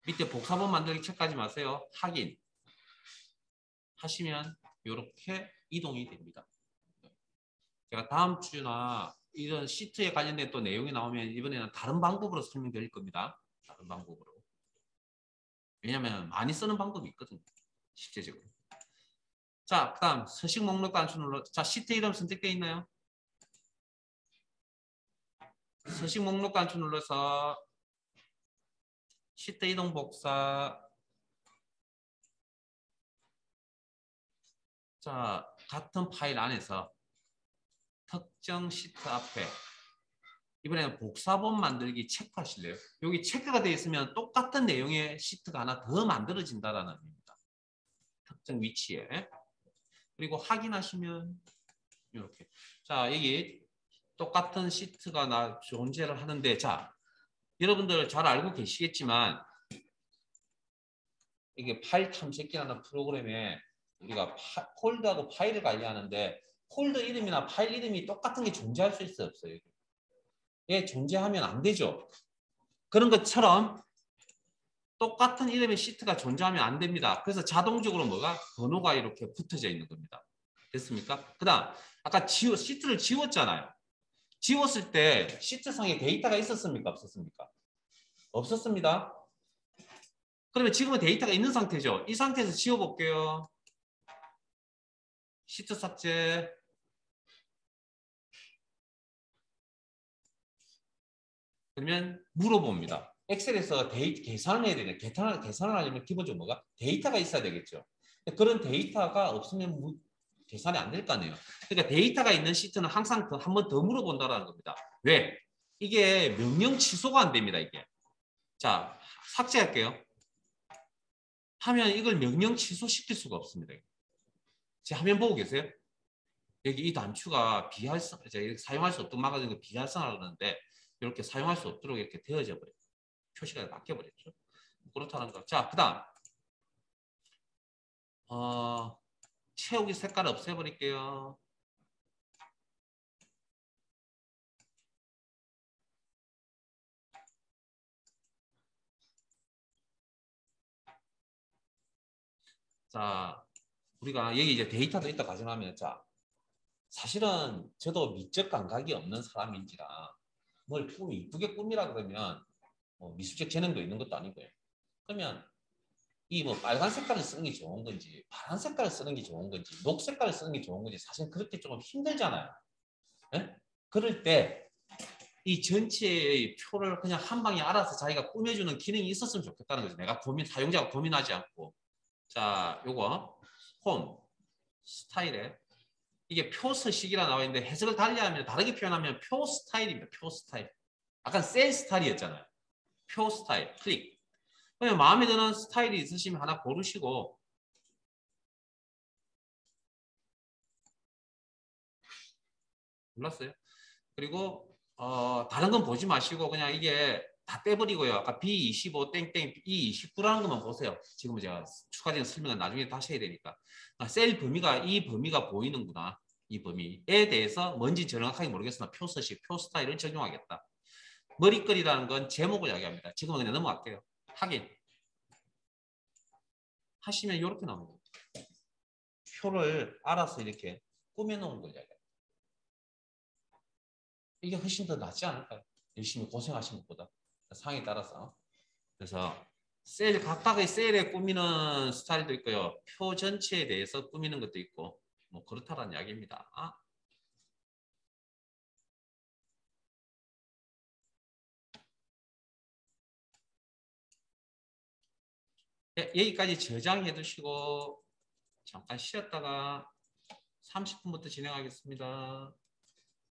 밑에 복사본 만들기 체크하지 마세요. 확인 하시면 이렇게 이동이 됩니다. 제가 다음 주나 이런 시트에 관련된 또 내용이 나오면 이번에는 다른 방법으로 설명드릴 겁니다. 다른 방법으로. 왜냐하면 많이 쓰는 방법이 있거든요. 실제적으로. 자, 그 다음 서식 목록 단추 눌러. 자, 시트 이름 선택되어 있나요? 서식 목록 단추 눌러서 시트 이동 복사. 자, 같은 파일 안에서 특정 시트 앞에 이번에는 복사본 만들기 체크하실래요? 여기 체크가 되어 있으면 똑같은 내용의 시트가 하나 더 만들어진다는 의미입니다. 특정 위치에. 그리고 확인하시면 이렇게. 자, 여기 똑같은 시트가 존재를 하는데 자, 여러분들 잘 알고 계시겠지만 이게 파일 탐색기라는 프로그램에 우리가 폴더하고 파일을 관리하는데 폴더 이름이나 파일 이름이 똑같은 게 존재할 수 있어요, 없어요? 예, 존재하면 안 되죠. 그런 것처럼 똑같은 이름의 시트가 존재하면 안 됩니다. 그래서 자동적으로 뭐가 번호가 이렇게 붙어져 있는 겁니다. 됐습니까? 그 다음 아까 시트를 지웠잖아요. 지웠을 때 시트상에 데이터가 있었습니까? 없었습니까? 없었습니다. 그러면 지금은 데이터가 있는 상태죠. 이 상태에서 지워볼게요. 시트 삭제. 그러면 물어봅니다. 엑셀에서 계산을 해야 되냐. 계산을 하려면 기본적으로 뭐가? 데이터가 있어야 되겠죠. 그런 데이터가 없으면 계산이 안 될 거 아니에요. 그러니까 데이터가 있는 시트는 항상 한 번 더 물어본다는 겁니다. 왜? 이게 명령 취소가 안 됩니다. 이게. 자, 삭제할게요. 하면 이걸 명령 취소시킬 수가 없습니다. 제 화면 보고 계세요? 여기 이 단추가 비활성, 사용할 수 없도록 막아주는 거 비활성화를 하는데 이렇게 사용할 수 없도록 이렇게 되어져 버려요. 표시가 바뀌어버렸죠. 그렇다는 거. 자, 그 다음. 채우기 색깔 없애버릴게요. 자, 우리가 여기 이제 데이터도 있다 가정하면, 자, 사실은 저도 미적 감각이 없는 사람인지라 뭘 이쁘게 꾸미라 그러면 미술적 재능도 있는 것도 아니고요. 그러면 이 뭐 빨간 색깔을 쓰는 게 좋은 건지 파란 색깔을 쓰는 게 좋은 건지 녹 색깔을 쓰는 게 좋은 건지 사실 그렇게 조금 힘들잖아요. 네? 그럴 때 이 전체의 표를 그냥 한 방에 알아서 자기가 꾸며주는 기능이 있었으면 좋겠다는 거죠. 내가 사용자가 고민하지 않고. 자, 요거 홈 스타일에 이게 표 서식이라 나와 있는데 해석을 달리하면 다르게 표현하면 표 스타일입니다. 표 스타일. 아까 셀 스타일이었잖아요. 표 스타일 클릭. 그러면 마음에 드는 스타일이 있으시면 하나 고르시고 몰랐어요. 그리고 다른 건 보지 마시고 그냥 이게 다 떼버리고요. 아까 B25 땡땡 E29라는 것만 보세요. 지금은 제가 추가적인 설명은 나중에 다시 해야 되니까. 셀 범위가 이 범위가 보이는구나. 이 범위에 대해서 뭔지 정확하게 모르겠으나 표 서식, 표 스타일을 적용하겠다. 머리글이라는 건 제목을 이야기합니다. 지금은 그냥 넘어갈게요. 확인. 하시면 이렇게 나옵니다. 표를 알아서 이렇게 꾸며놓은 걸 이야기합니다. 이게 훨씬 더 낫지 않을까요? 열심히 고생하신 것보다. 상황에 따라서. 그래서 각각의 셀에 꾸미는 스타일도 있고요. 표 전체에 대해서 꾸미는 것도 있고 뭐 그렇다는 이야기입니다. 네, 여기까지 저장해 두시고 잠깐 쉬었다가 30분부터 진행하겠습니다.